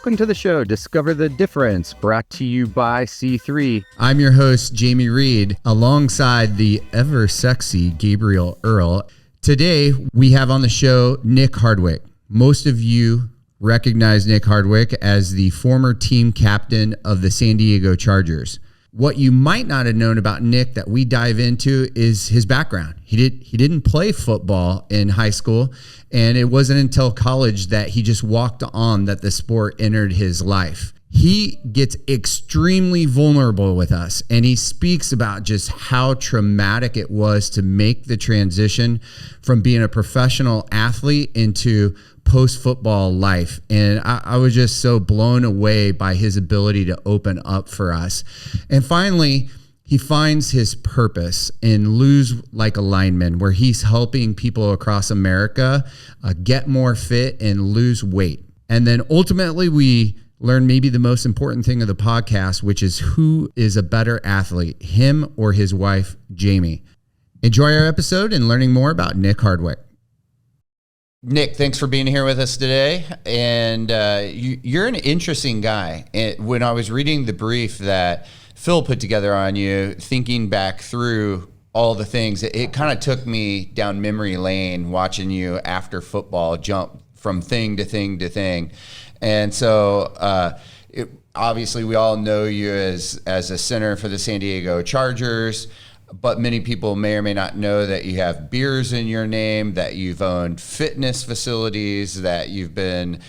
Welcome to the show, Discover the Difference, brought to you by C3. I'm your host, Jayme Reid, alongside the ever-sexy Gabriel Erle. Today, we have on the show Nick Hardwick. Most of you recognize Nick Hardwick as the former team captain of the San Diego Chargers. What you might not have known about Nick that we dive into is his background. He didn't play football in high school, and it wasn't until college that he just walked on that the sport entered his life. He gets extremely vulnerable with us, and he speaks about just how traumatic it was to make the transition from being a professional athlete into post-football life. And I was just so blown away by his ability to open up for us. And finally, he finds his purpose in Lose Like a Lineman, where he's helping people across America get more fit and lose weight. And then ultimately, we learn maybe the most important thing of the podcast, which is who is a better athlete, him or his wife, Jayme. Enjoy our episode and learning more about Nick Hardwick. Nick, thanks for being here with us today. And you're an interesting guy. When I was reading the brief that Phil put together on you, thinking back through all the things, it kind of took me down memory lane watching you after football jump from thing to thing to thing. And so obviously we all know you as a center for the San Diego Chargers, but many people may or may not know that you have beers in your name, that you've owned fitness facilities, that you've been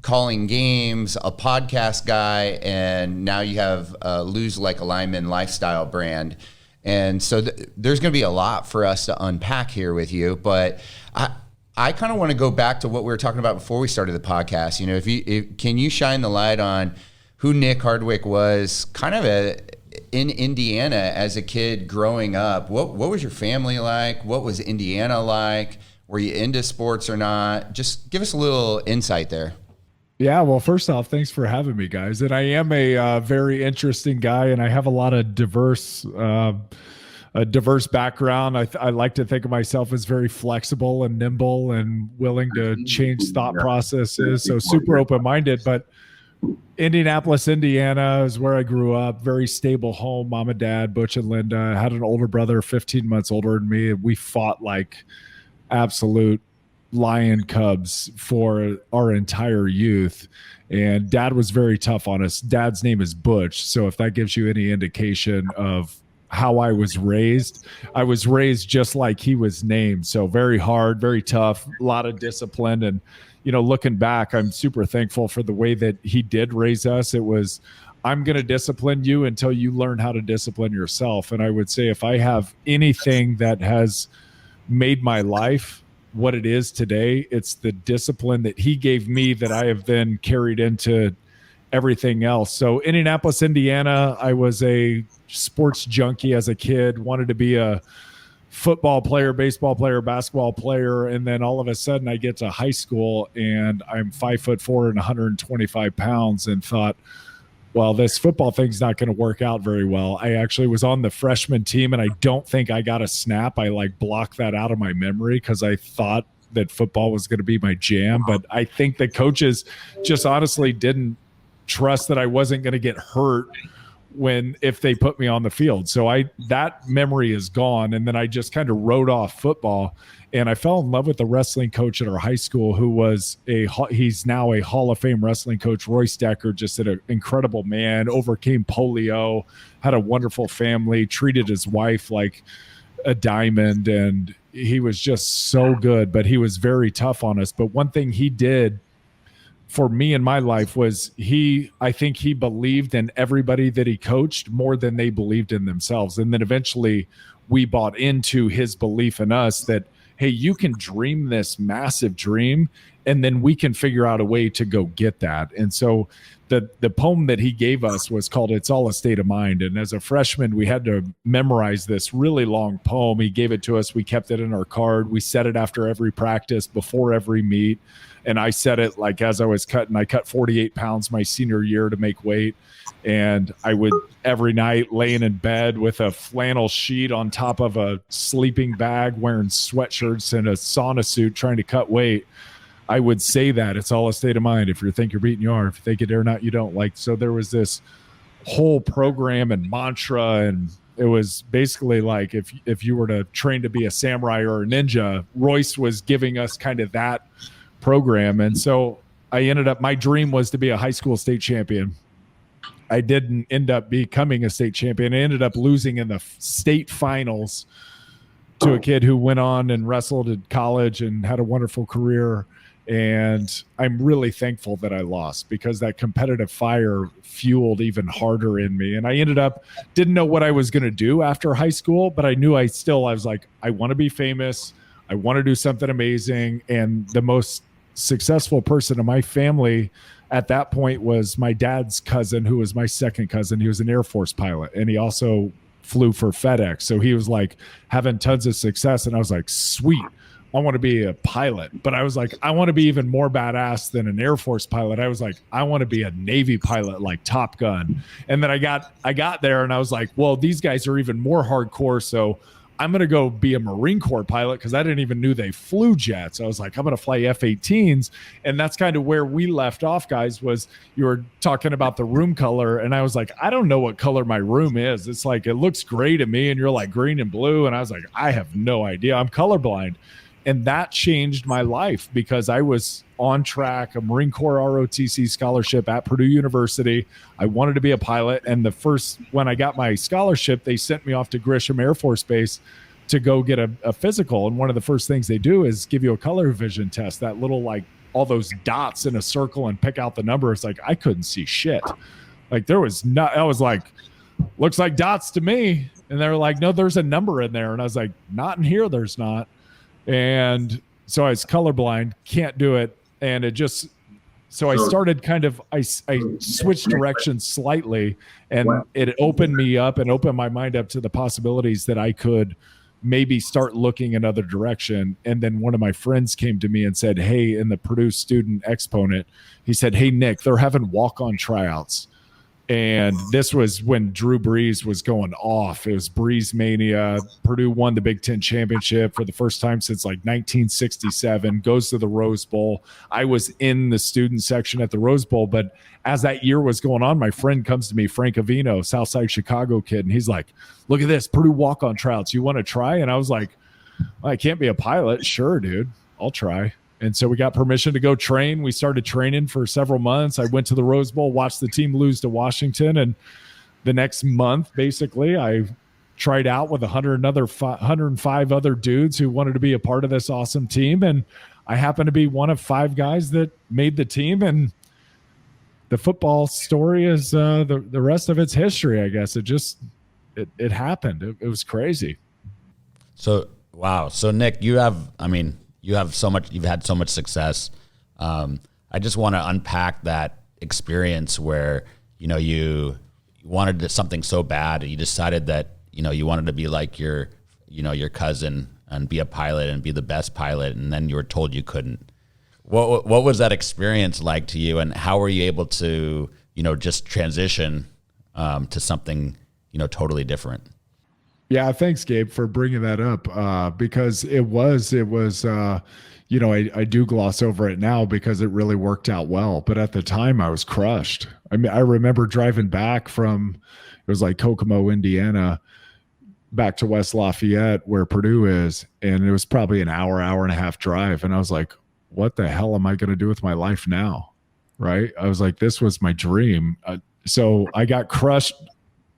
calling games, a podcast guy, and now you have a Lose Like a Lineman lifestyle brand. And so there's going to be a lot for us to unpack here with you, but I kind of want to go back to what we were talking about before we started the podcast. You know, can you shine the light on who Nick Hardwick was kind of in Indiana as a kid growing up? What was your family like? What was Indiana like? Were you into sports or not? Just give us a little insight there. Yeah, well, first off, thanks for having me, guys. And I am a very interesting guy, and I have a lot of diverse background. I like to think of myself as very flexible and nimble and willing to change thought processes. So super open-minded, but Indianapolis, Indiana is where I grew up. Very stable home, mom and dad, Butch and Linda. I had an older brother, 15 months older than me. We fought like absolute lion cubs for our entire youth. And dad was very tough on us. Dad's name is Butch. So if that gives you any indication of how I was raised just like he was named. So very hard, very tough, a lot of discipline. And you know, looking back, I'm super thankful for the way that he did raise us. It was, I'm going to discipline you until you learn how to discipline yourself. And I would say if I have anything that has made my life what it is today, it's the discipline that he gave me that I have then carried into everything else. So Indianapolis, Indiana, I was a sports junkie as a kid, wanted to be a football player, baseball player, basketball player. And then all of a sudden I get to high school and I'm 5'4" and 125 pounds and thought, well, this football thing's not going to work out very well. I actually was on the freshman team and I don't think I got a snap. I like blocked that out of my memory because I thought that football was going to be my jam. But I think the coaches just honestly didn't trust that I wasn't going to get hurt if they put me on the field. So that memory is gone. And then I just kind of wrote off football and I fell in love with the wrestling coach at our high school he's now a Hall of Fame wrestling coach, Roy Stecker, just an incredible man, overcame polio, had a wonderful family, treated his wife like a diamond. And he was just so good, but he was very tough on us. But one thing he did for me in my life was I think he believed in everybody that he coached more than they believed in themselves. And then eventually we bought into his belief in us that, hey, you can dream this massive dream and then we can figure out a way to go get that. And so the poem that he gave us was called It's All a State of Mind. And as a freshman, we had to memorize this really long poem. He gave it to us. We kept it in our card. We said it after every practice, before every meet. And I said it like as I was cutting. I cut 48 pounds my senior year to make weight. And I would every night laying in bed with a flannel sheet on top of a sleeping bag, wearing sweatshirts and a sauna suit, trying to cut weight. I would say that it's all a state of mind. If you think you're beaten, you are. If you think you dare not, you don't. Like, so there was this whole program and mantra, and it was basically like if you were to train to be a samurai or a ninja, Royce was giving us kind of that program. And so I ended up, my dream was to be a high school state champion. I didn't end up becoming a state champion. I ended up losing in the state finals to a kid who went on and wrestled at college and had a wonderful career. And I'm really thankful that I lost, because that competitive fire fueled even harder in me. And I ended up, didn't know what I was going to do after high school, but I knew I was like, I want to be famous. I want to do something amazing. And the most successful person in my family at that point was my dad's cousin, who was my second cousin. He was an Air Force pilot, and he also flew for FedEx. So he was like having tons of success. And I was like, sweet, I want to be a pilot. But I was like, I want to be even more badass than an Air Force pilot. I was like, I want to be a Navy pilot, like Top Gun. And then I got there and I was like, well, these guys are even more hardcore. So I'm going to go be a Marine Corps pilot, because I didn't even knew they flew jets. I was like, I'm going to fly F-18s. And that's kind of where we left off, guys, was you were talking about the room color. And I was like, I don't know what color my room is. It's like, it looks gray to me. And you're like green and blue. And I was like, I have no idea. I'm colorblind. And that changed my life, because I was on track, a Marine Corps ROTC scholarship at Purdue University. I wanted to be a pilot. And when I got my scholarship, they sent me off to Grisham Air Force Base to go get a physical. And one of the first things they do is give you a color vision test, that little, like all those dots in a circle and pick out the number. It's like, I couldn't see shit. Like I was like, looks like dots to me. And they were like, no, there's a number in there. And I was like, not in here. There's not. And so I was colorblind, can't do it. And I started I switched directions slightly, and it opened me up and opened my mind up to the possibilities that I could maybe start looking in another direction. And then one of my friends came to me and said, hey, in the Purdue student exponent, he said, hey, Nick, they're having walk-on tryouts. And this was when Drew Brees was going off. It was Brees mania. Purdue won the Big Ten championship for the first time since like 1967, goes to the Rose Bowl. I was in the student section at the Rose Bowl, but as that year was going on, my friend comes to me, Frank Avino, Southside Chicago kid, and he's like, look at this, Purdue walk-on tryouts. You want to try? And I was like, well, I can't be a pilot. Sure, dude, I'll try. And so we got permission to go train. We started training for several months. I went to the Rose Bowl, watched the team lose to Washington. And the next month, basically, I tried out with 105 other dudes who wanted to be a part of this awesome team. And I happened to be one of 5 guys that made the team. And the football story is the rest of its history, I guess. It happened. It was crazy. So, wow. So, Nick, you've had so much success. I just want to unpack that experience where, you wanted something so bad, you decided that, you wanted to be like your cousin and be a pilot and be the best pilot. And then you were told you couldn't. What was that experience like to you, and how were you able to, just transition to something, totally different? Yeah, thanks, Gabe, for bringing that up, because it was I do gloss over it now because it really worked out well. But at the time, I was crushed. I mean, I remember driving back from, it was like Kokomo, Indiana, back to West Lafayette, where Purdue is, and it was probably an hour and a half drive. And I was like, what the hell am I going to do with my life now? Right? I was like, this was my dream. So I got crushed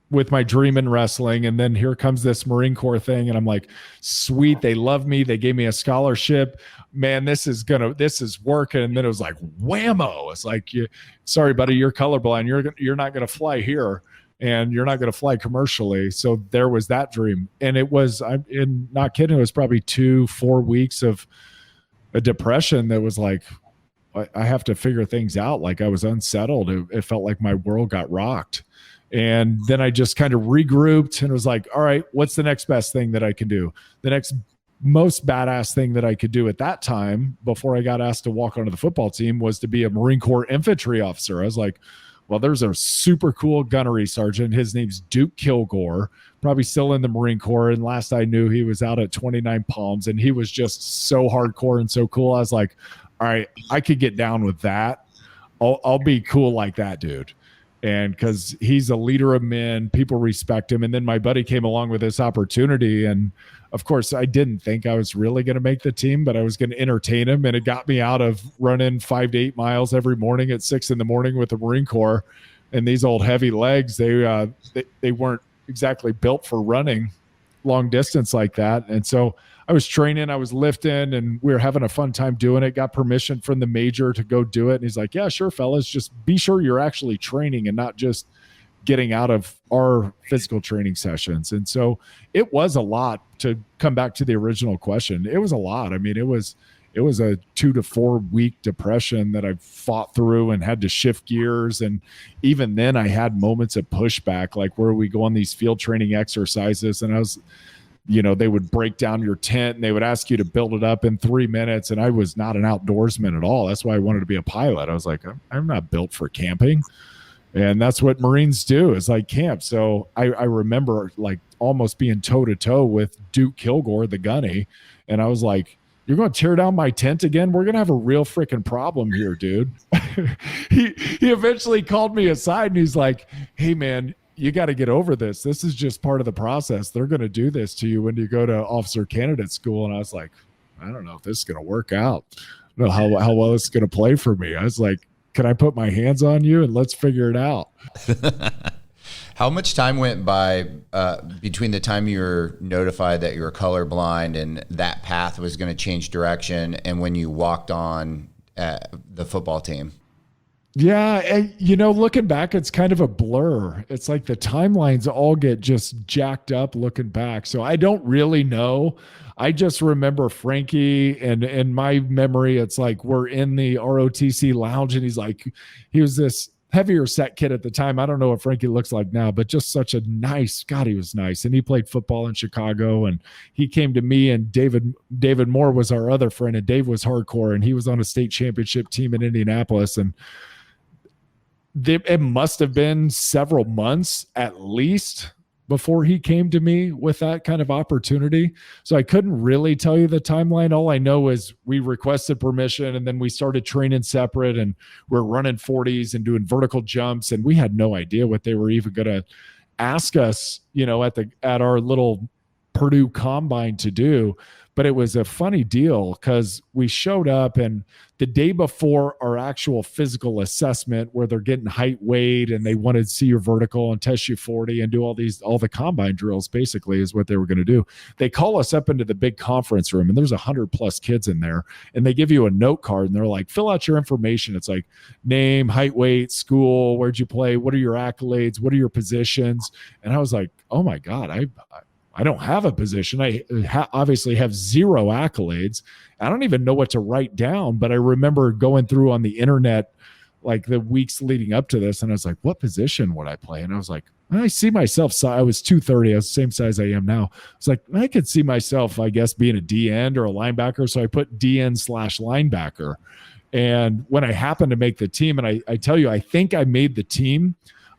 with my dream in wrestling. And then here comes this Marine Corps thing. And I'm like, sweet. They love me. They gave me a scholarship, man. This is working. And then it was like, whammo. It's like, sorry, buddy, you're colorblind. You're not going to fly here, and you're not going to fly commercially. So there was that dream. And it was, I'm not kidding. It was probably 2-4 weeks of a depression that was like, I have to figure things out. Like, I was unsettled. It felt like my world got rocked. And then I just kind of regrouped and was like, all right, what's the next best thing that I can do? The next most badass thing that I could do at that time, before I got asked to walk onto the football team, was to be a Marine Corps infantry officer. I was like, well, there's a super cool gunnery sergeant. His name's Duke Kilgore, probably still in the Marine Corps. And last I knew, he was out at 29 Palms, and he was just so hardcore and so cool. I was like, all right, I could get down with that. I'll be cool like that, dude. And because he's a leader of men, people respect him. And then my buddy came along with this opportunity. And of course, I didn't think I was really going to make the team, but I was going to entertain him. And it got me out of running 5 to 8 miles every morning at 6 a.m. with the Marine Corps. And these old heavy legs, they weren't exactly built for running long distance like that. And so I was training, I was lifting, and we were having a fun time doing it. Got permission from the major to go do it. And he's like, yeah, sure, fellas, just be sure you're actually training and not just getting out of our physical training sessions. And so it was a lot. To come back to the original question, it was a lot. I mean, it was a 2 to 4 week depression that I fought through and had to shift gears. And even then I had moments of pushback, like where we go on these field training exercises, and I was, they would break down your tent and they would ask you to build it up in 3 minutes. And I was not an outdoorsman at all. That's why I wanted to be a pilot. I was like, I'm not built for camping. And that's what Marines do, is like camp. So I remember like almost being toe to toe with Duke Kilgore, the gunny. And I was like, you're going to tear down my tent again? We're going to have a real freaking problem here, dude. He eventually called me aside and he's like, hey man, you got to get over this. This is just part of the process. They're going to do this to you when you go to officer candidate school. And I was like, I don't know if this is going to work out. I don't know how well it's going to play for me. I was like, can I put my hands on you and let's figure it out? How much time went by between the time you were notified that you were colorblind and that path was going to change direction and when you walked on the football team? Yeah. And, looking back, it's kind of a blur. It's like the timelines all get just jacked up looking back. So I don't really know. I just remember Frankie, and in my memory, it's like we're in the ROTC lounge and he was this heavier set kid at the time. I don't know what Frankie looks like now, but just such a nice, God, he was nice. And he played football in Chicago, and he came to me, and David Moore was our other friend, and Dave was hardcore, and he was on a state championship team in Indianapolis. And it must have been several months at least before he came to me with that kind of opportunity. So I couldn't really tell you the timeline. All I know is we requested permission, and then we started training separate, and we're running 40s and doing vertical jumps. And we had no idea what they were even going to ask us, at our little Purdue combine to do. But it was a funny deal because we showed up, and the day before our actual physical assessment, where they're getting height, weight, and they wanted to see your vertical and test you 40 and do all the combine drills, basically is what they were going to do. They call us up into the big conference room, and there's 100+ kids in there, and they give you a note card, and they're like, fill out your information. It's like name, height, weight, school, where'd you play, what are your accolades, what are your positions? And I was like, oh my God, I don't have a position. I obviously have 0 accolades. I don't even know what to write down, but I remember going through on the internet like the weeks leading up to this, and I was like, what position would I play? And I was like, I see myself. So I was 230. I was the same size I am now. I was like, I could see myself, I guess, being a D end or a linebacker. So I put DN/linebacker. And when I happened to make the team, and I tell you, I think I made the team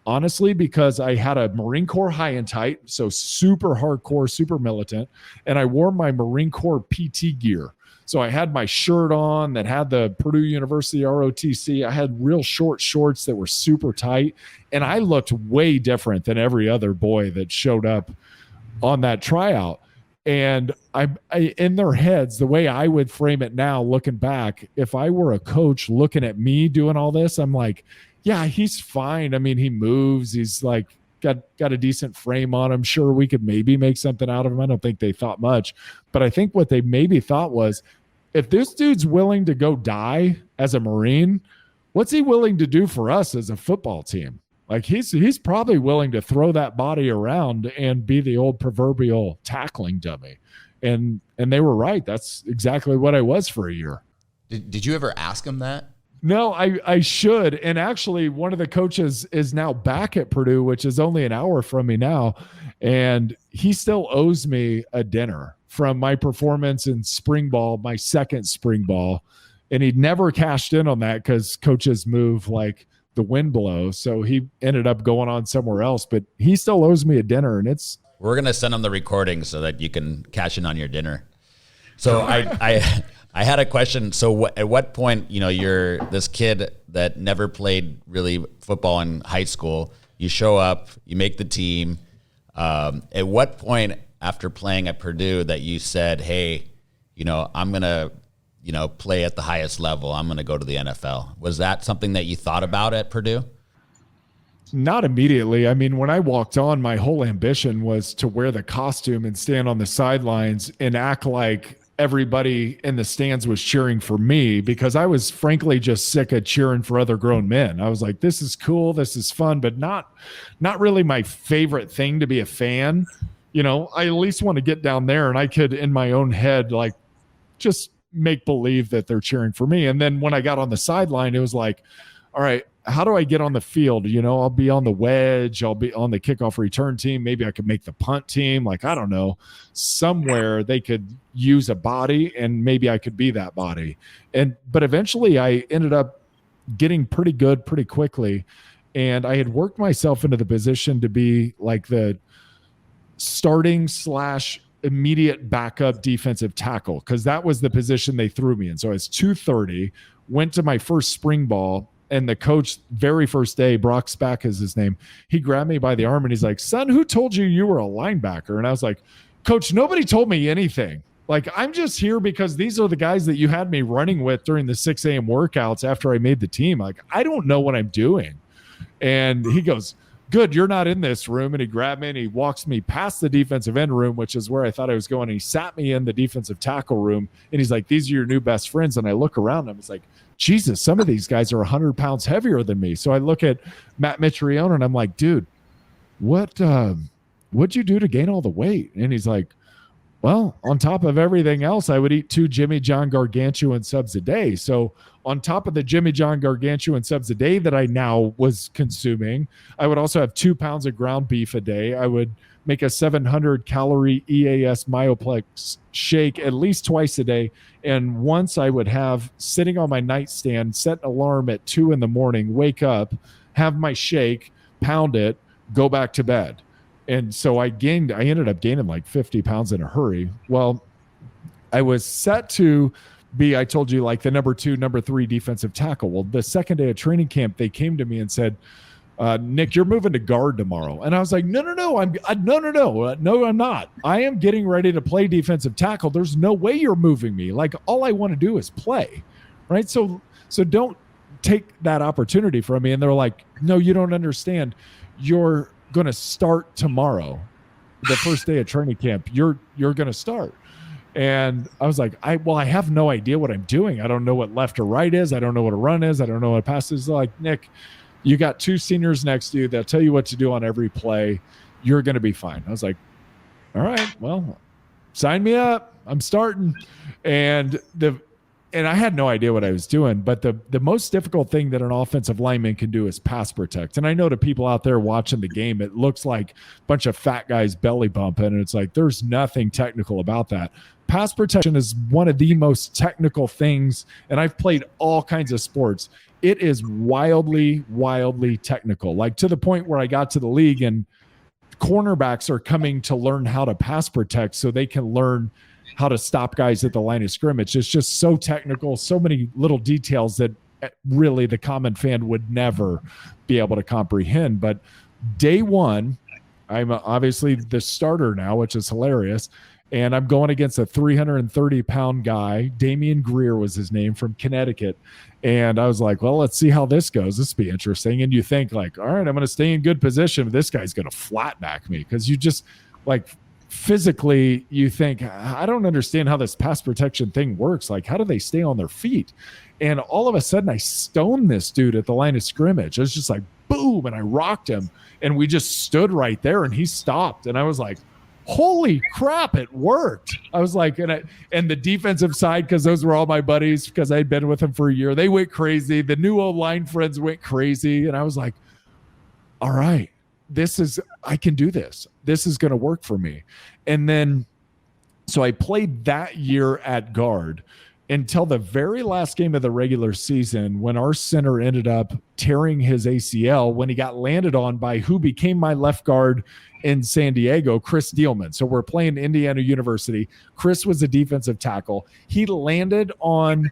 honestly, because I had a Marine Corps high and tight, so super hardcore, super militant, and I wore my Marine Corps PT gear. So I had my shirt on that had the Purdue University ROTC. I had real short shorts that were super tight, and I looked way different than every other boy that showed up on that tryout. And I in their heads, the way I would frame it now, looking back, if I were a coach looking at me doing all this, I'm like, yeah, he's fine. I mean, he moves. He's like got a decent frame on him. Sure, we could maybe make something out of him. I don't think they thought much. But I think what they maybe thought was, if this dude's willing to go die as a Marine, what's he willing to do for us as a football team? Like he's probably willing to throw that body around and be the old proverbial tackling dummy. And they were right. That's exactly what I was for a year. Did you ever ask him that? No, I should. And actually, one of the coaches is now back at Purdue, which is only an hour from me now. And he still owes me a dinner from my performance in spring ball, my second spring ball. And he'd never cashed in on that because coaches move like the wind blows. So he ended up going on somewhere else. But he still owes me a dinner. And we're going to send him the recording so that you can cash in on your dinner. So I I had a question. So at what point, you're this kid that never played really football in high school. You show up, you make the team. At what point after playing at Purdue that you said, hey, I'm going to, play at the highest level. I'm going to go to the NFL. Was that something that you thought about at Purdue? Not immediately. I mean, when I walked on, my whole ambition was to wear the costume and stand on the sidelines and act like everybody in the stands was cheering for me, because I was frankly just sick of cheering for other grown men. I was like, this is cool, this is fun, but not really my favorite thing to be a fan. I at least want to get down there and I could, in my own head, like just make believe that they're cheering for me. And then when I got on the sideline, it was like, all right, how do I get on the field? I'll be on the wedge. I'll be on the kickoff return team. Maybe I could make the punt team. Like, I don't know, somewhere they could use a body and maybe I could be that body. But eventually I ended up getting pretty good pretty quickly. And I had worked myself into the position to be like the starting / immediate backup defensive tackle, because that was the position they threw me in. So I was 230, went to my first spring ball. And the coach, very first day, Brock Spack is his name, he grabbed me by the arm and he's like, son, who told you were a linebacker? And I was like, Coach, nobody told me anything. Like, I'm just here because these are the guys that you had me running with during the 6 a.m. workouts after I made the team. Like, I don't know what I'm doing. And he goes, good, you're not in this room. And he grabbed me and he walks me past the defensive end room, which is where I thought I was going. And he sat me in the defensive tackle room. And he's like, these are your new best friends. And I look around and I was like, Jesus, some of these guys are 100 pounds heavier than me. So I look at Matt Mitrione and I'm like, dude, what'd you do to gain all the weight? And he's like, well, on top of everything else, I would eat 2 Jimmy John gargantuan subs a day. So on top of the Jimmy John gargantuan subs a day that I now was consuming, I would also have 2 pounds of ground beef a day. I would make a 700 calorie EAS Myoplex shake at least twice a day. And once I would have sitting on my nightstand, set an alarm at 2 a.m, wake up, have my shake, pound it, go back to bed. And so I ended up gaining like 50 pounds in a hurry. Well, I was set to be, I told you, like the number 2, number 3 defensive tackle. Well, the second day of training camp, they came to me and said, Nick, you're moving to guard tomorrow. And I was like, no, I'm not. I am getting ready to play defensive tackle. There's no way you're moving me. Like, all I want to do is play. Right. So don't take that opportunity from me. And they're like, no, you don't understand. You're going to start tomorrow. The first day of training camp, you're going to start. And I was like, I have no idea what I'm doing. I don't know what left or right is. I don't know what a run is. I don't know what a pass is. Like, Nick, you got 2 seniors next to you. They'll tell you what to do on every play. You're going to be fine. I was like, all right, well, sign me up. I'm starting. And I had no idea what I was doing, but the most difficult thing that an offensive lineman can do is pass protect. And I know to people out there watching the game, it looks like a bunch of fat guys belly bumping, and it's like there's nothing technical about that. Pass protection is one of the most technical things, and I've played all kinds of sports. It is wildly, wildly technical, like to the point where I got to the league and cornerbacks are coming to learn how to pass protect so they can learn how to stop guys at the line of scrimmage. It's just so technical, so many little details that really the common fan would never be able to comprehend. But day one, I'm obviously the starter now, which is hilarious. And I'm going against a 330-pound guy. Damian Greer was his name, from Connecticut. And I was like, well, let's see how this goes. This will be interesting. And you think like, all right, I'm going to stay in good position. But this guy's going to flat back me, because you just like physically you think, I don't understand how this pass protection thing works. Like, how do they stay on their feet? And all of a sudden I stoned this dude at the line of scrimmage. It was just like, boom. And I rocked him and we just stood right there and he stopped. And I was like, holy crap, it worked. I was like, and the defensive side, because those were all my buddies, because I'd been with them for a year, they went crazy. The new O-line friends went crazy. And I was like, all right, I can do this. This is going to work for me. And then, so I played that year at guard. until the very last game of the regular season when our center ended up tearing his ACL when he got landed on by who became my left guard in San Diego, Chris Dielman. So we're playing Indiana University. Chris was a defensive tackle. He landed on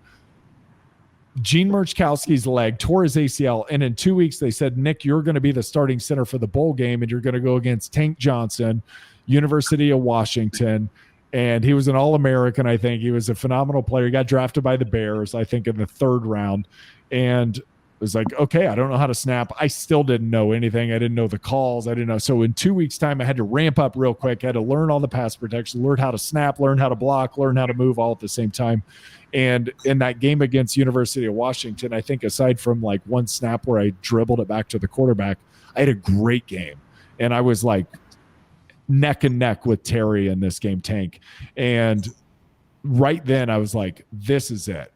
Gene Murchkowski's leg, tore his ACL, and in 2 weeks they said, Nick, you're going to be the starting center for the bowl game, and you're going to go against Tank Johnson, University of Washington. And he was an All-American, I think. He was a phenomenal player. He got drafted by the Bears, I think, in the 3rd round. And it was like, okay, I don't know how to snap. I still didn't know anything. I didn't know the calls. I didn't know. So in 2 weeks' time, I had to ramp up real quick. I had to learn all the pass protection, learn how to snap, learn how to block, learn how to move all at the same time. And in that game against University of Washington, I think aside from like one snap where I dribbled it back to the quarterback, I had a great game. And I was like neck and neck with Terry in this game, Tank. And right then I was like, this is it.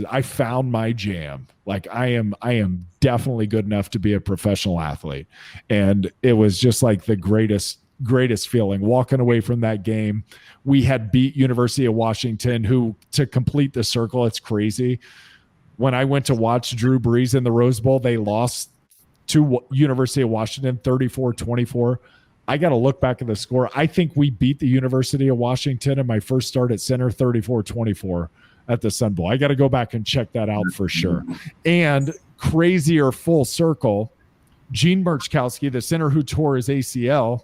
I found my jam. Like I am definitely good enough to be a professional athlete. And it was just like the greatest feeling walking away from that game. We had beat University of Washington, who, to complete the circle, it's crazy. When I went to watch Drew Brees in the Rose Bowl, they lost to University of Washington 34-24. I got to look back at the score. I think we beat the University of Washington in my first start at center 34-24 at the Sun Bowl. I got to go back and check that out for sure. And crazier full circle, Gene Murchkowski, the center who tore his ACL,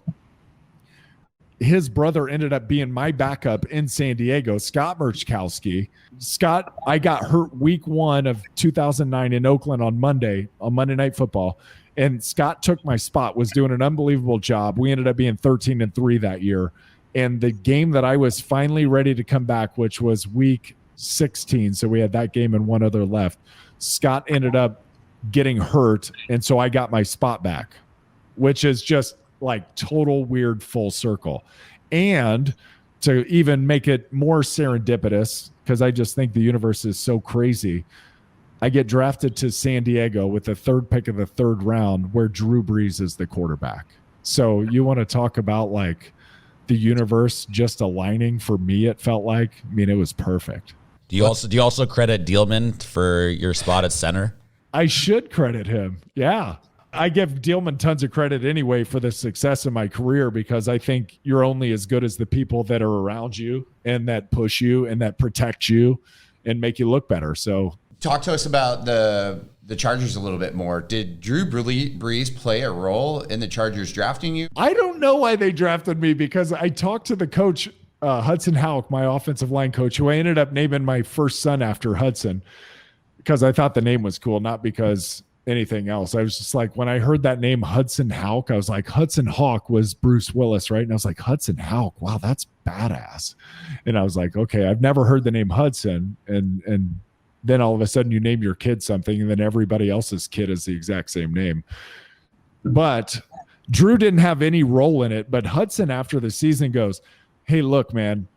his brother ended up being my backup in San Diego, Scott Murchkowski. Scott, I got hurt week 1 of 2009 in Oakland on Monday Night Football. And Scott took my spot, was doing an unbelievable job. We ended up being 13-3 that year. And the game that I was finally ready to come back, which was week 16, so we had that game and one other left, Scott ended up getting hurt. And so I got my spot back, which is just like total weird full circle. And to even make it more serendipitous, because I just think the universe is so crazy, I get drafted to San Diego with the 3rd pick of the 3rd round, where Drew Brees is the quarterback. So you want to talk about like the universe just aligning for me, it felt like. I mean, it was perfect. Do you also credit Dielman for your spot at center? I should credit him. Yeah. I give Dielman tons of credit anyway for the success of my career, because I think you're only as good as the people that are around you and that push you and that protect you and make you look better. So talk to us about the Chargers a little bit more. Did Drew Brees play a role in the Chargers drafting you? I don't know why they drafted me, because I talked to the coach, Hudson Houck, my offensive line coach, who I ended up naming my first son after Hudson, because I thought the name was cool, not because anything else. I was just like, when I heard that name Hudson Houck, I was like, Hudson Hawk was Bruce Willis, right? And I was like, Hudson Houck, wow, that's badass. And I was like, okay, I've never heard the name Hudson. And then all of a sudden you name your kid something, and then everybody else's kid is the exact same name. But Drew didn't have any role in it. But Hudson, after the season, goes, hey, look, man,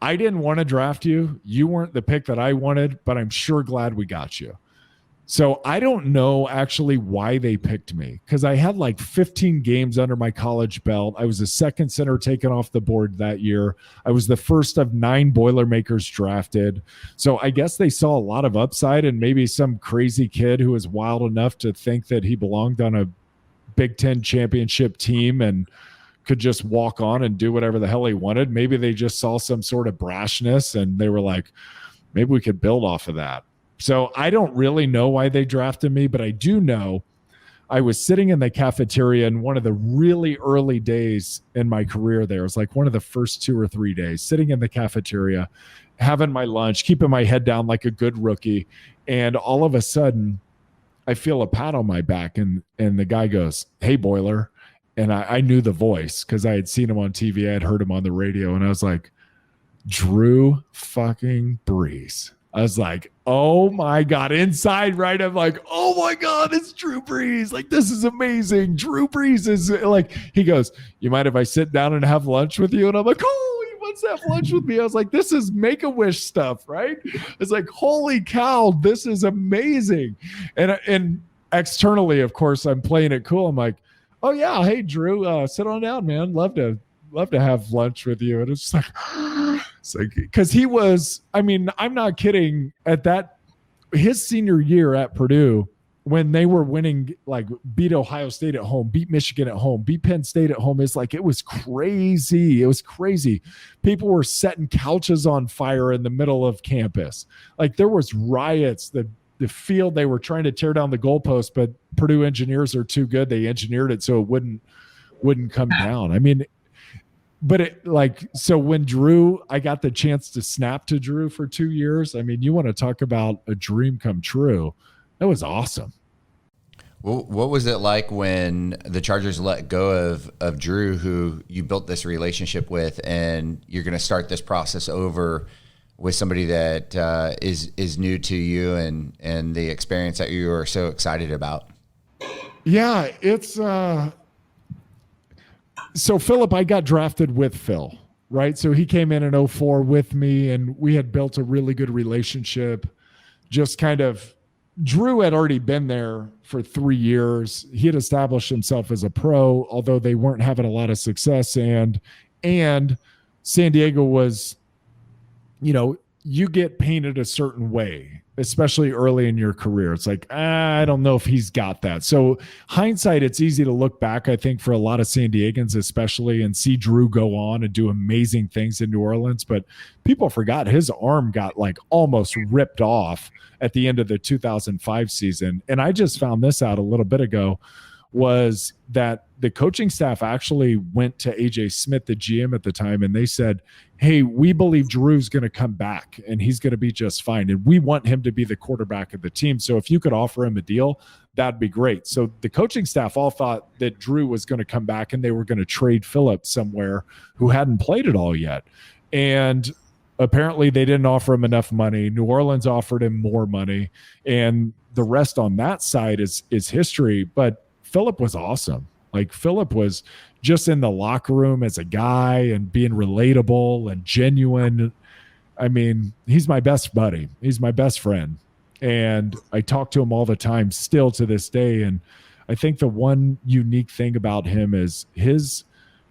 I didn't want to draft you. You weren't the pick that I wanted, but I'm sure glad we got you. So I don't know actually why they picked me, because I had like 15 games under my college belt. I was the 2nd center taken off the board that year. I was the first of 9 Boilermakers drafted. So I guess they saw a lot of upside, and maybe some crazy kid who was wild enough to think that he belonged on a Big Ten championship team and could just walk on and do whatever the hell he wanted. Maybe they just saw some sort of brashness and they were like, maybe we could build off of that. So I don't really know why they drafted me, but I do know I was sitting in the cafeteria in one of the really early days in my career there. It was like one of the first 2 or 3 days, sitting in the cafeteria, having my lunch, keeping my head down like a good rookie. And all of a sudden I feel a pat on my back, and the guy goes, hey, Boiler. And I knew the voice because I had seen him on TV. I had heard him on the radio, and I was like, Drew fucking Brees. I was like, oh my God. Inside, right? I'm like, oh my God, it's Drew Brees. Like, this is amazing. Drew Brees is like, he goes, you mind if I sit down and have lunch with you? And I'm like, oh, he wants to have lunch with me. I was like, this is Make-A-Wish stuff, right? It's like, holy cow, this is amazing. And externally, of course, I'm playing it cool. I'm like, oh yeah, hey Drew, sit on down, man. Love to have lunch with you. And it's just like, It's like, because he was, I mean, I'm not kidding. At that, his senior year at Purdue, when they were winning, like beat Ohio State at home, beat Michigan at home, beat Penn State at home, it's like, it was crazy. It was crazy. People were setting couches on fire in the middle of campus. Like there was riots. The field, they were trying to tear down the goalpost, but Purdue engineers are too good. They engineered it so it wouldn't come down. I mean, but it like, so when Drew, I got the chance to snap to Drew for 2 years. I mean, you want to talk about a dream come true. That was awesome. What was it like when the Chargers let go of Drew, who you built this relationship with, and you're going to start this process over with somebody that is new to you and the experience that you are so excited about? Yeah, it's so Philip, I got drafted with Phil, right? So he came in 2004 with me, and we had built a really good relationship. Just kind of, Drew had already been there for 3 years. He had established himself as a pro, although they weren't having a lot of success. And San Diego was, you know, you get painted a certain way, especially early in your career. It's like, I don't know if he's got that. So hindsight, it's easy to look back, I think, for a lot of San Diegans, especially, and see Drew go on and do amazing things in New Orleans. But people forgot his arm got like almost ripped off at the end of the 2005 season. And I just found this out a little bit ago, was that the coaching staff actually went to AJ Smith, the GM at the time, and they said, hey, we believe Drew's going to come back and he's going to be just fine. And we want him to be the quarterback of the team. So if you could offer him a deal, that'd be great. So the coaching staff all thought that Drew was going to come back and they were going to trade Philip somewhere who hadn't played it all yet. And apparently they didn't offer him enough money. New Orleans offered him more money. And the rest on that side is history. But Philip was awesome. Like Philip was just in the locker room as a guy and being relatable and genuine. I mean, he's my best buddy. He's my best friend. And I talk to him all the time still to this day. And I think the one unique thing about him is his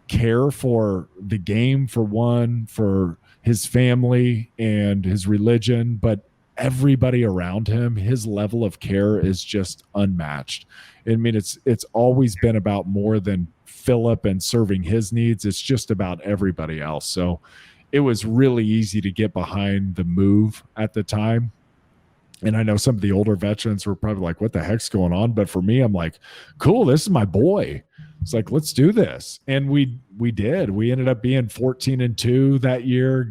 care for the game, for one, for his family and his religion, but everybody around him, his level of care is just unmatched. I mean, it's always been about more than Philip and serving his needs. It's just about everybody else. So it was really easy to get behind the move at the time. And I know some of the older veterans were probably like, what the heck's going on? But for me, I'm like, cool, this is my boy. It's like, let's do this. And we did. We ended up being 14-2 that year,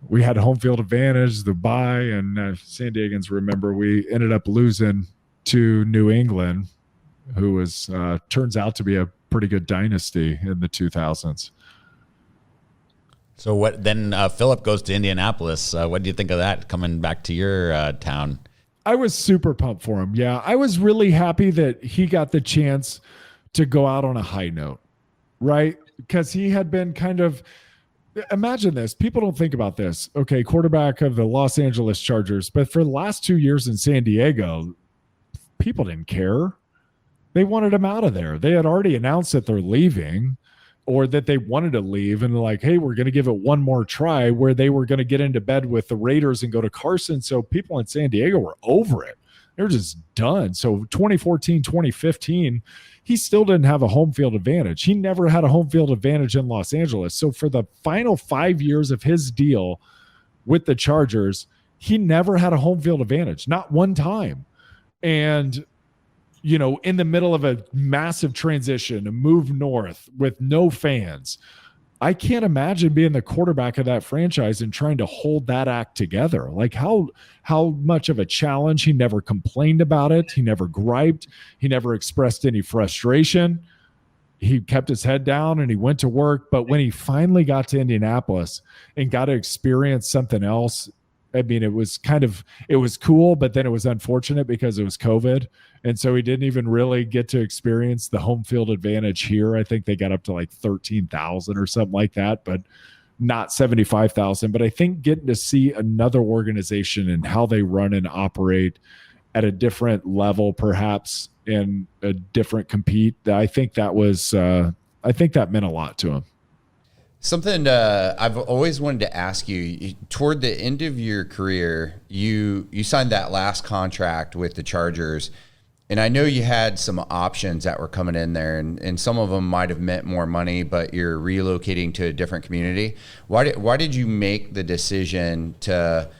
we had home field advantage, the bye, and San Diegans remember we ended up losing to New England, who was turns out to be a pretty good dynasty in the 2000s. So what then? Philip goes to Indianapolis. What do you think of that coming back to your town? I was super pumped for him. Yeah, I was really happy that he got the chance to go out on a high note, right? Because he had been kind of, imagine this. People don't think about this. Okay, quarterback of the Los Angeles Chargers, but for the last 2 years in San Diego, people didn't care. They wanted him out of there. They had already announced that they're leaving or that they wanted to leave, and like, hey, we're going to give it one more try, where they were going to get into bed with the Raiders and go to Carson. So people in San Diego were over it. They were just done. So 2014, 2015, he still didn't have a home field advantage. He never had a home field advantage in Los Angeles. So for the final 5 years of his deal with the Chargers, he never had a home field advantage, not one time. And, you know, in the middle of a massive transition, a move north with no fans, I can't imagine being the quarterback of that franchise and trying to hold that act together. Like how much of a challenge. He never complained about it. He never griped. He never expressed any frustration. He kept his head down and he went to work. But when he finally got to Indianapolis and got to experience something else, I mean, it was cool, but then it was unfortunate because it was COVID. And so he didn't even really get to experience the home field advantage here. I think they got up to like 13,000 or something like that, but not 75,000. But I think getting to see another organization and how they run and operate at a different level, perhaps in a different compete, I think that was, I think that meant a lot to him. Something I've always wanted to ask you, toward the end of your career, you signed that last contract with the Chargers, and I know you had some options that were coming in there, and some of them might have meant more money, but you're relocating to a different community. Why did you make the decision to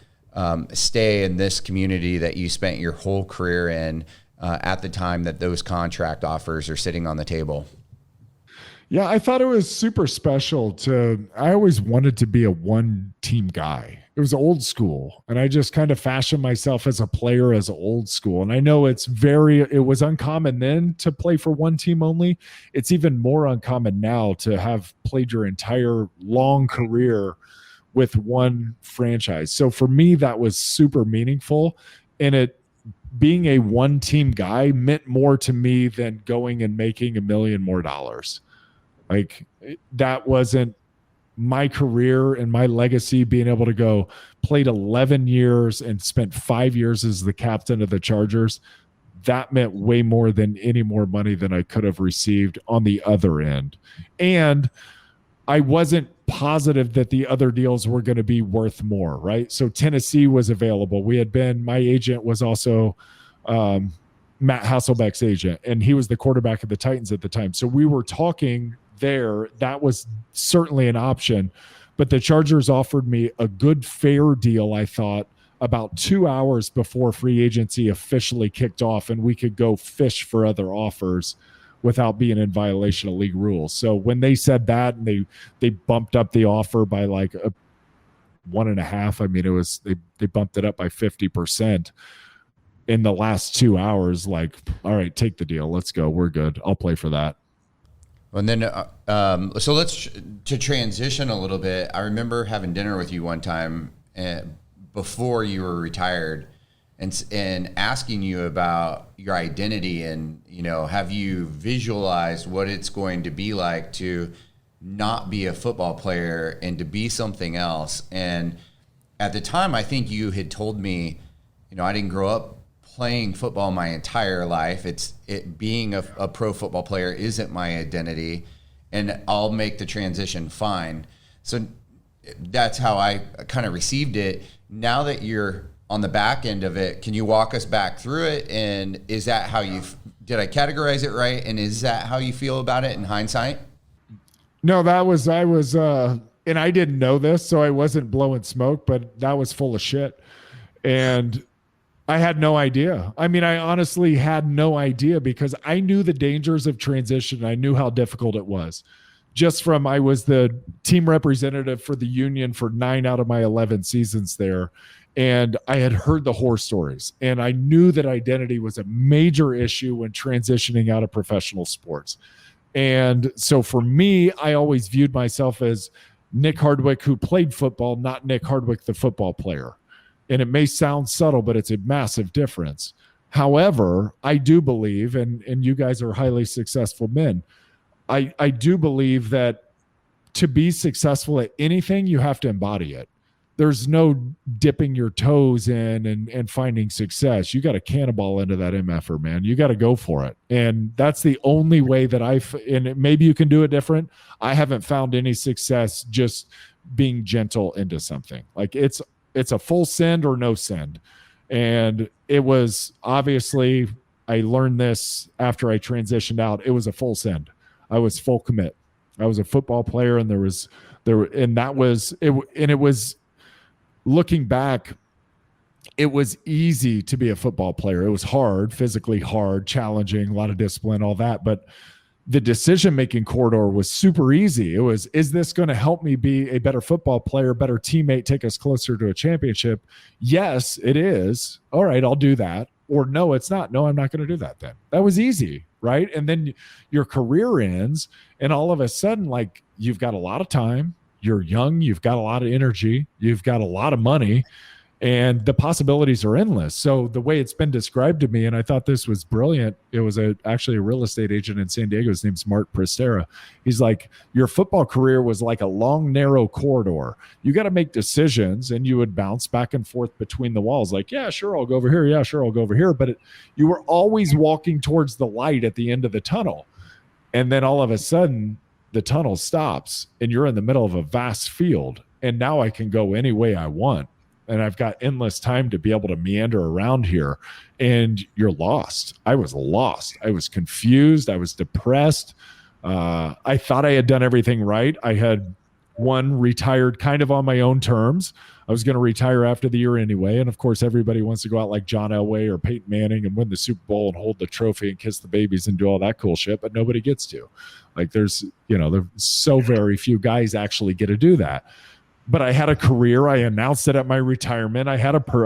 stay in this community that you spent your whole career in at the time that those contract offers are sitting on the table? Yeah, I thought it was super special I always wanted to be a one team guy. It was old school. And I just kind of fashioned myself as a player as old school. And I know it was uncommon then to play for one team only. It's even more uncommon now to have played your entire long career with one franchise. So for me, that was super meaningful. And being a one team guy meant more to me than going and making $1 million more. Like, that wasn't my career and my legacy. Being able to go played 11 years and spent 5 years as the captain of the Chargers, that meant way more than any more money than I could have received on the other end. And I wasn't positive that the other deals were going to be worth more, right? So Tennessee was available. My agent was also Matt Hasselbeck's agent, and he was the quarterback of the Titans at the time. So we were talking there. That was certainly an option, but the Chargers offered me a good, fair deal, I thought, about 2 hours before free agency officially kicked off, and we could go fish for other offers without being in violation of league rules. So when they said that, and they bumped up the offer by like 1.5, I mean, they bumped it up by 50% in the last 2 hours. Like, all right, take the deal. Let's go. We're good. I'll play for that. And then, so let's to transition a little bit. I remember having dinner with you one time before you were retired, and asking you about your identity, and have you visualized what it's going to be like to not be a football player and to be something else? And at the time, I think you had told me, I didn't grow up playing football my entire life. Being a pro football player isn't my identity, and I'll make the transition fine. So that's how I kind of received it. Now that you're on the back end of it, can you walk us back through it? And is that how did I categorize it right? And is that how you feel about it in hindsight? No, I was, and I didn't know this, so I wasn't blowing smoke, but that was full of shit. And I had no idea. I mean, I honestly had no idea, because I knew the dangers of transition. I knew how difficult it was. I was the team representative for the union for 9 out of my 11 seasons there. And I had heard the horror stories, and I knew that identity was a major issue when transitioning out of professional sports. And so for me, I always viewed myself as Nick Hardwick, who played football, not Nick Hardwick, the football player. And it may sound subtle, but it's a massive difference. However, I do believe, and you guys are highly successful men, I do believe that to be successful at anything, you have to embody it. There's no dipping your toes in and finding success. You got to cannonball into that MFer, man. You got to go for it. And that's the only way that and maybe you can do it different. I haven't found any success just being gentle into something. Like, it's a full send or no send. And it was obviously, I learned this after I transitioned out. It was a full send. I was full commit. I was a football player, and it was looking back, it was easy to be a football player. It was hard, physically hard, challenging, a lot of discipline, all that. But the decision-making corridor was super easy. It was, is this going to help me be a better football player, better teammate, take us closer to a championship? Yes, it is. All right, I'll do that. Or no, it's not. No, I'm not going to do that then. That was easy, right? And then your career ends, and all of a sudden, like, you've got a lot of time. You're young. You've got a lot of energy. You've got a lot of money. And the possibilities are endless. So the way it's been described to me, and I thought this was brilliant, it was actually a real estate agent in San Diego. His name's Mark Prestera. He's like, your football career was like a long, narrow corridor. You got to make decisions, and you would bounce back and forth between the walls. Like, yeah, sure, I'll go over here. Yeah, sure, I'll go over here. But you were always walking towards the light at the end of the tunnel. And then all of a sudden, the tunnel stops and you're in the middle of a vast field, and now I can go any way I want. And I've got endless time to be able to meander around here, and you're lost. I was lost. I was confused. I was depressed. I thought I had done everything right. I had retired kind of on my own terms. I was going to retire after the year anyway. And of course, everybody wants to go out like John Elway or Peyton Manning and win the Super Bowl and hold the trophy and kiss the babies and do all that cool shit, but nobody gets to. Like there's so very few guys actually get to do that. But I had a career. I announced it at my retirement. I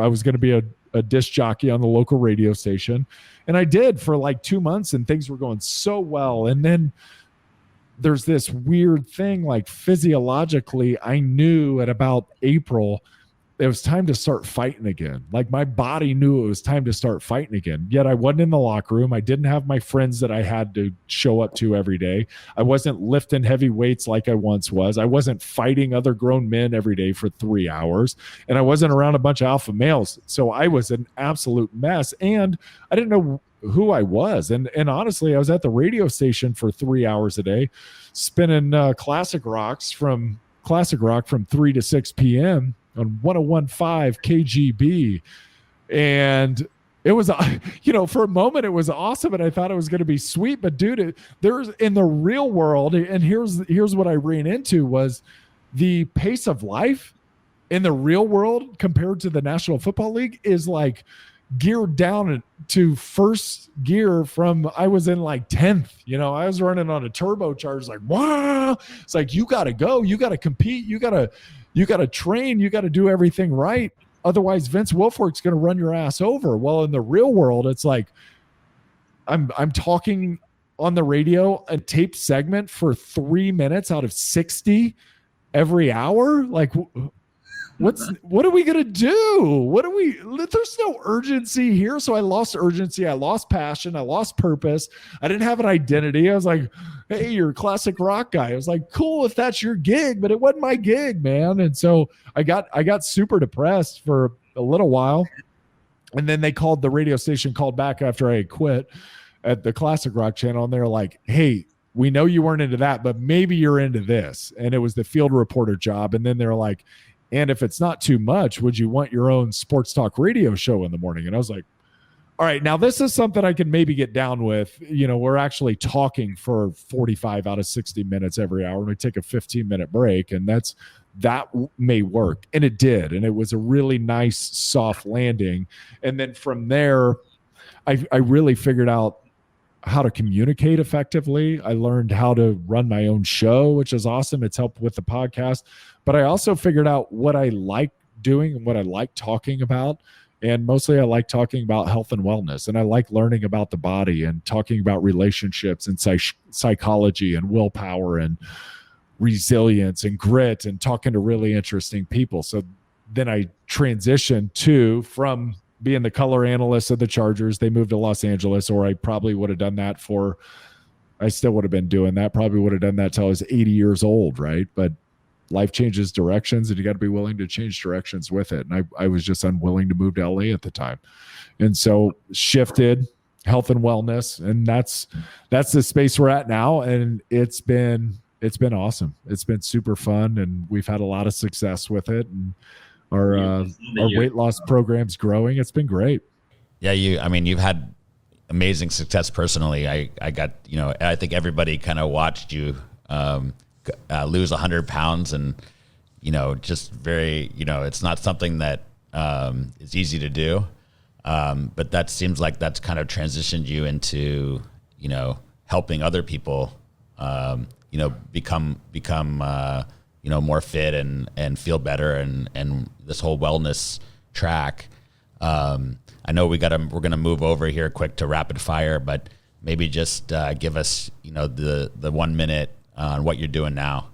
was going to be a disc jockey on the local radio station. And I did for like 2 months, and things were going so well. And then there's this weird thing, like physiologically, I knew at about April, it was time to start fighting again. Like my body knew it was time to start fighting again. Yet I wasn't in the locker room. I didn't have my friends that I had to show up to every day. I wasn't lifting heavy weights like I once was. I wasn't fighting other grown men every day for 3 hours. And I wasn't around a bunch of alpha males. So I was an absolute mess. And I didn't know who I was. And honestly, I was at the radio station for 3 hours a day, spinning classic rock from 3 to 6 p.m. on 101.5 KGB. And it was, for a moment it was awesome, and I thought it was going to be sweet. But dude, there's in the real world, and here's what I ran into was the pace of life in the real world compared to the National Football League is like geared down to first gear from I was in like 10th. I was running on a turbocharged, like, wow. It's like, you got to go, you got to compete, you got to train, you got to do everything right. Otherwise, Vince Wilfork's going to run your ass over. Well, in the real world, it's like I'm talking on the radio, a taped segment for 3 minutes out of 60 every hour. Like, what are we going to do? There's no urgency here. So I lost urgency. I lost passion. I lost purpose. I didn't have an identity. I was like, hey, you're a classic rock guy. I was like, cool if that's your gig, but it wasn't my gig, man. And so I got super depressed for a little while. And then the radio station called back after I had quit at the classic rock channel. And they're like, hey, we know you weren't into that, but maybe you're into this. And it was the field reporter job. And then they're like, and if it's not too much, would you want your own sports talk radio show in the morning? And I was like, all right, now this is something I can maybe get down with. We're actually talking for 45 out of 60 minutes every hour. And we take a 15-minute break, and that may work. And it did. And it was a really nice, soft landing. And then from there, I really figured out how to communicate effectively. I learned how to run my own show, which is awesome. It's helped with the podcast. But I also figured out what I like doing and what I like talking about. And mostly I like talking about health and wellness. And I like learning about the body and talking about relationships and psychology and willpower and resilience and grit and talking to really interesting people. So then I transitioned from being the color analyst of the Chargers. They moved to Los Angeles, or I probably would have done that I still would have been doing that. Probably would have done that till I was 80 years old, right? But life changes directions, and you got to be willing to change directions with it. And I was just unwilling to move to LA at the time. And so shifted health and wellness. And that's the space we're at now. And it's been awesome. It's been super fun, and we've had a lot of success with it. And our weight loss program's growing. It's been great. Yeah. You've had amazing success personally. I got, I think everybody kind of watched you, lose 100 pounds, and just very, it's not something that is easy to do, but that seems like that's kind of transitioned you into helping other people become more fit and feel better, and this whole wellness track. I know we're gonna move over here quick to rapid fire, but maybe just give us the 1 minute on what you're doing now.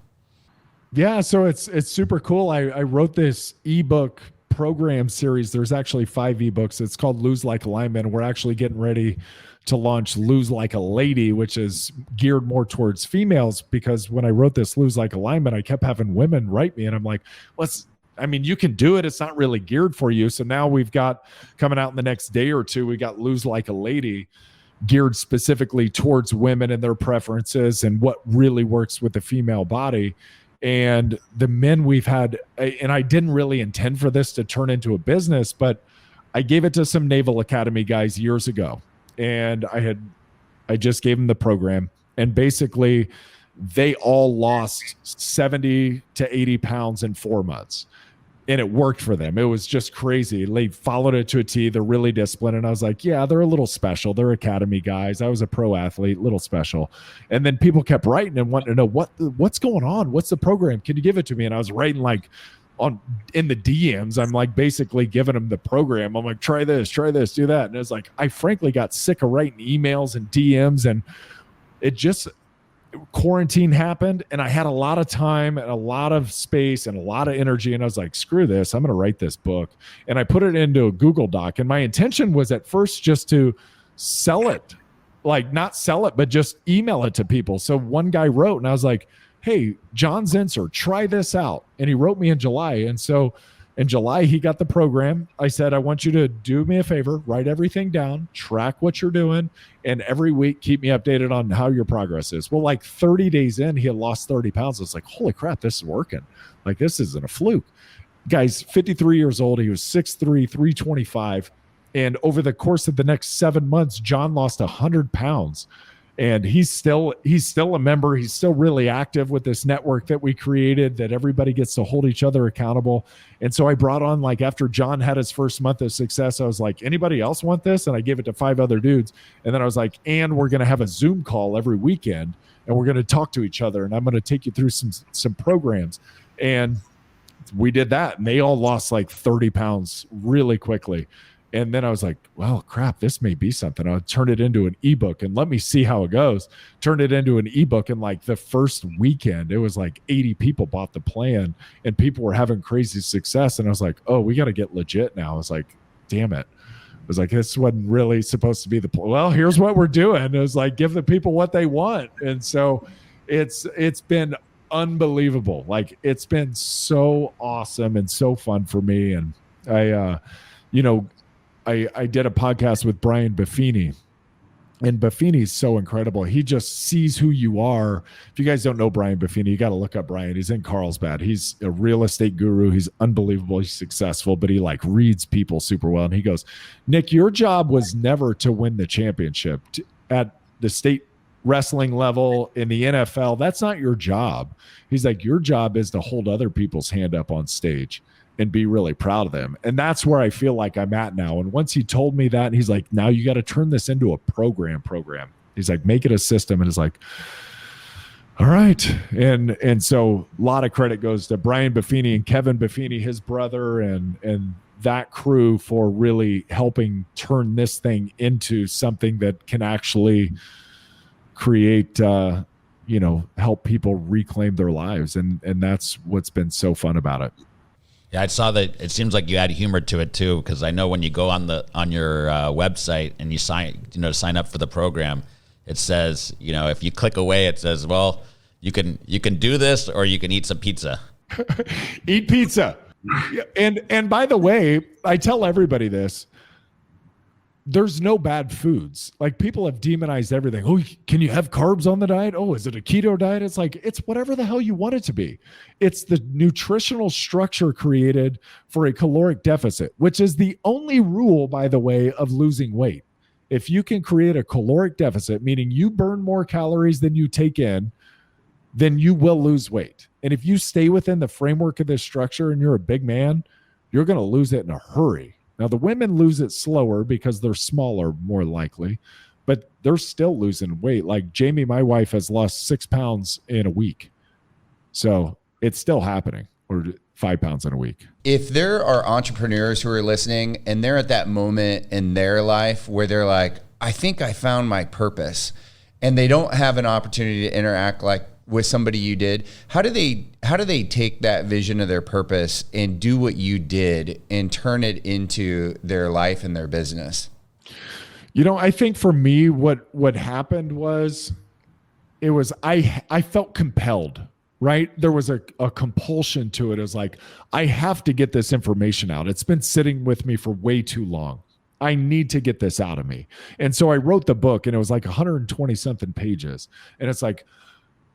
Yeah, so it's super cool. I wrote this ebook program series. There's actually 5 ebooks. It's called Lose Like a Lineman. We're actually getting ready to launch Lose Like a Lady, which is geared more towards females, because when I wrote this Lose Like a Lineman, I kept having women write me, and I'm like, you can do it. It's not really geared for you. So now we've got coming out in the next day or two, we got Lose Like a Lady, geared specifically towards women and their preferences and what really works with the female body. And the men we've had, and I didn't really intend for this to turn into a business, but I gave it to some Naval Academy guys years ago. And I just gave them the program. And basically, they all lost 70 to 80 pounds in 4 months. And it worked for them. It was just crazy. They followed it to a T. They're really disciplined. And I was like, yeah, they're a little special. They're academy guys. I was a pro athlete, little special. And then people kept writing and wanting to know what's going on? What's the program? Can you give it to me? And I was writing like in the DMs. I'm like basically giving them the program. I'm like, try this, do that. And it was like, I frankly got sick of writing emails and DMs, and it just, quarantine happened and I had a lot of time and a lot of space and a lot of energy, and I was like, screw this, I'm going to write this book. And I put it into a Google Doc, and my intention was at first just to sell it, like not sell it, but just email it to people. So one guy wrote and I was like, hey, John Zinser, try this out. And he wrote me in July. And so in July, he got the program. I said, I want you to do me a favor, write everything down, track what you're doing, and every week keep me updated on how your progress is. Well, like 30 days in, he had lost 30 pounds. I was like, holy crap, this is working. Like, this isn't a fluke. Guy's 53 years old. He was 6'3", 325. And over the course of the next 7 months, John lost 100 pounds. And he's still a member. He's still really active with this network that we created, that everybody gets to hold each other accountable. And so I brought on, like, after John had his first month of success, I was like, anybody else want this? And I gave it to 5 other dudes. And then I was like, and we're going to have a Zoom call every weekend, and we're going to talk to each other, and I'm going to take you through some programs. And we did that, and they all lost like 30 pounds really quickly. And then I was like, well, crap, this may be something. I'll turn it into an ebook and let me see how it goes. Turned it into an ebook. And like the first weekend, it was like 80 people bought the plan and people were having crazy success. And I was like, oh, we got to get legit now. I was like, damn it. I was like, this wasn't really supposed to be the plan. Well, here's what we're doing. It was like, give the people what they want. And so it's been unbelievable. Like, it's been so awesome and so fun for me. And I did a podcast with Brian Buffini, and Buffini's so incredible. He just sees who you are. If you guys don't know Brian Buffini, you got to look up Brian. He's in Carlsbad. He's a real estate guru. He's unbelievable. He's successful, but he like reads people super well. And he goes, Nick, your job was never to win the championship at the state wrestling level in the NFL. That's not your job. He's like, your job is to hold other people's hand up on stage and be really proud of them. And that's where I feel like I'm at now. And once he told me that, and he's like, now you got to turn this into a program. He's like, make it a system. And it's like, all right. And so a lot of credit goes to Brian Buffini and Kevin Buffini, his brother, and that crew for really helping turn this thing into something that can actually create, help people reclaim their lives. And that's what's been so fun about it. Yeah, I saw that. It seems like you add humor to it too, because I know when you go on your website and you sign up for the program, it says, if you click away, it says, well, you can do this or you can eat some pizza. Eat pizza. And by the way, I tell everybody this. There's no bad foods. Like, people have demonized everything. Oh, can you have carbs on the diet? Oh, is it a keto diet? It's like, it's whatever the hell you want it to be. It's the nutritional structure created for a caloric deficit, which is the only rule, by the way, of losing weight. If you can create a caloric deficit, meaning you burn more calories than you take in, then you will lose weight. And if you stay within the framework of this structure and you're a big man, you're going to lose it in a hurry. Now, the women lose it slower because they're smaller, more likely, but they're still losing weight. Like Jayme, my wife, has lost 6 pounds in a week. So it's still happening, or 5 pounds in a week. If there are entrepreneurs who are listening and they're at that moment in their life where they're like, I think I found my purpose, and they don't have an opportunity to interact like with somebody you did, how do they take that vision of their purpose and do what you did and turn it into their life and their business? I think for me, what happened was, I felt compelled, right? There was a compulsion to it. It was like, I have to get this information out. It's been sitting with me for way too long. I need to get this out of me. And so I wrote the book, and it was like 120 something pages. And it's like,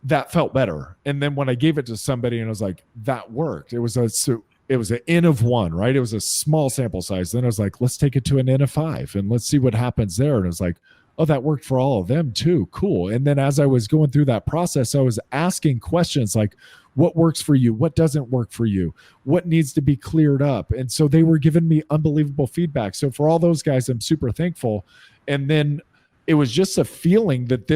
that felt better. And then when I gave it to somebody and I was like, that worked. It was an N of 1, right? It was a small sample size. Then I was like, let's take it to an N of 5 and let's see what happens there. And it was like, oh, that worked for all of them too. Cool. And then as I was going through that process, I was asking questions like, what works for you? What doesn't work for you? What needs to be cleared up? And so they were giving me unbelievable feedback. So for all those guys, I'm super thankful. And then it was just a feeling that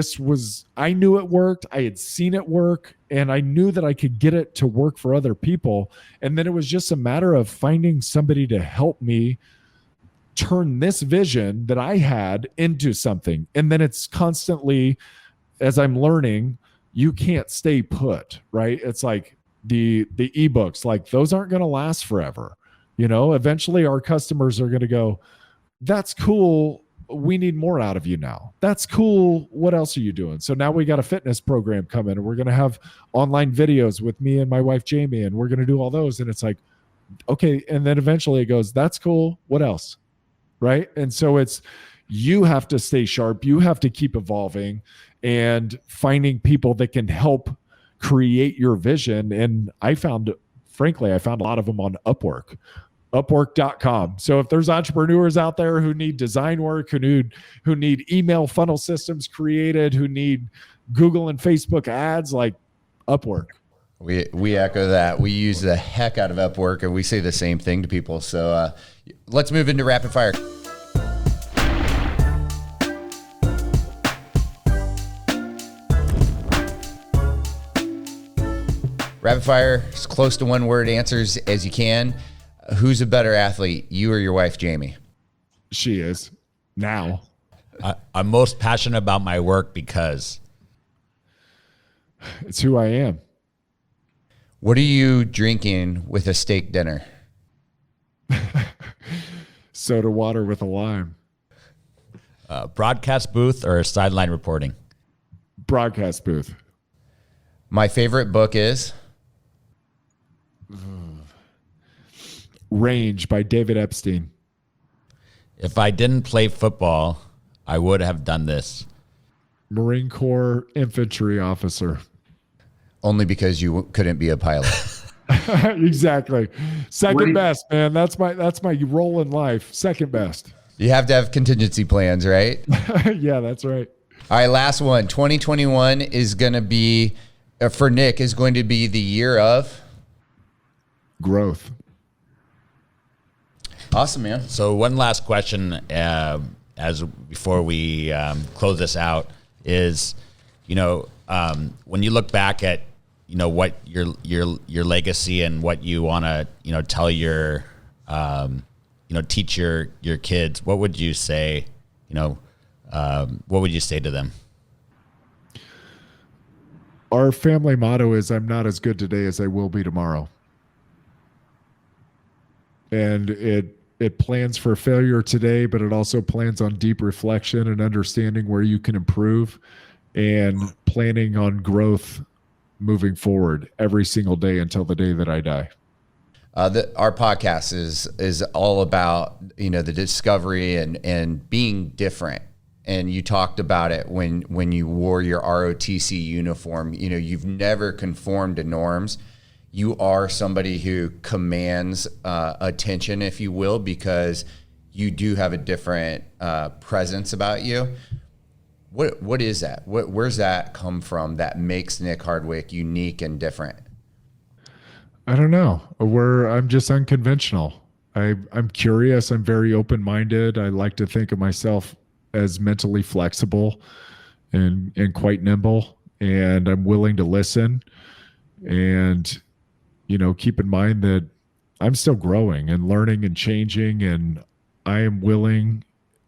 I knew it worked. I had seen it work, and I knew that I could get it to work for other people. And then it was just a matter of finding somebody to help me turn this vision that I had into something. And then it's constantly, as I'm learning, you can't stay put, right? It's like the ebooks, like those aren't going to last forever. Eventually our customers are going to go, that's cool. We need more out of you now. That's cool. What else are you doing? So now we got a fitness program coming, and we're going to have online videos with me and my wife, Jayme, and we're going to do all those. And it's like, okay. And then eventually it goes, that's cool. What else? Right. And so you have to stay sharp. You have to keep evolving and finding people that can help create your vision. And I found a lot of them on Upwork.com. So if there's entrepreneurs out there who need design work, who need email funnel systems created, who need Google and Facebook ads, like Upwork. We echo that. We use the heck out of Upwork, and we say the same thing to people. So let's move into rapid fire. Rapid fire, as close to one word answers as you can. Who's a better athlete, you or your wife, Jayme? She is now. I'm most passionate about my work because it's who I am. What are you drinking with a steak dinner? Soda water with a lime. Broadcast booth or sideline reporting? Broadcast booth. My favorite book is? Range by David Epstein. If I didn't play football, I would have done this. Marine Corps infantry officer. Only because you couldn't be a pilot. Exactly. Second best, man. That's my role in life. Second best. You have to have contingency plans, right? Yeah, that's right. All right, last one. 2021 is going to be, for Nick, is going to be the year of? Growth. Awesome, man. So one last question, before we close this out, is, when you look back at, what your legacy and what you want to, tell your, teach your kids, what would you say? What would you say to them? Our family motto is, I'm not as good today as I will be tomorrow. And it plans for failure today, but it also plans on deep reflection and understanding where you can improve and planning on growth moving forward every single day until the day that I die. Our podcast is all about, the discovery and being different. And you talked about it when you wore your ROTC uniform. You've never conformed to norms. You are somebody who commands attention, if you will, because you do have a different presence about you. What is that? Where's that come from that makes Nick Hardwick unique and different? I don't know. I'm just unconventional. I'm curious. I'm very open-minded. I like to think of myself as mentally flexible and quite nimble, and I'm willing to listen and keep in mind that I'm still growing and learning and changing, and I am willing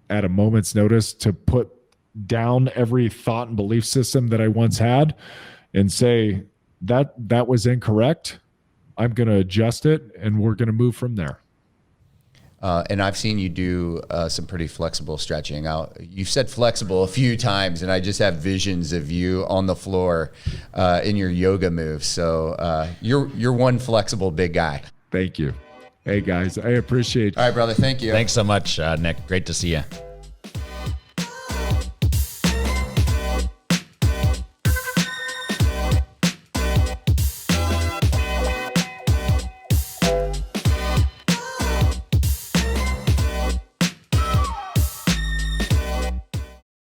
at a moment's notice to put down every thought and belief system that I once had and say that was incorrect. I'm going to adjust it, and we're going to move from there. And I've seen you do some pretty flexible stretching out. You've said flexible a few times, and I just have visions of you on the floor in your yoga moves. So you're one flexible big guy. Thank you. Hey guys, I appreciate All right, brother. Thank you. Thanks so much, Nick. Great to see you.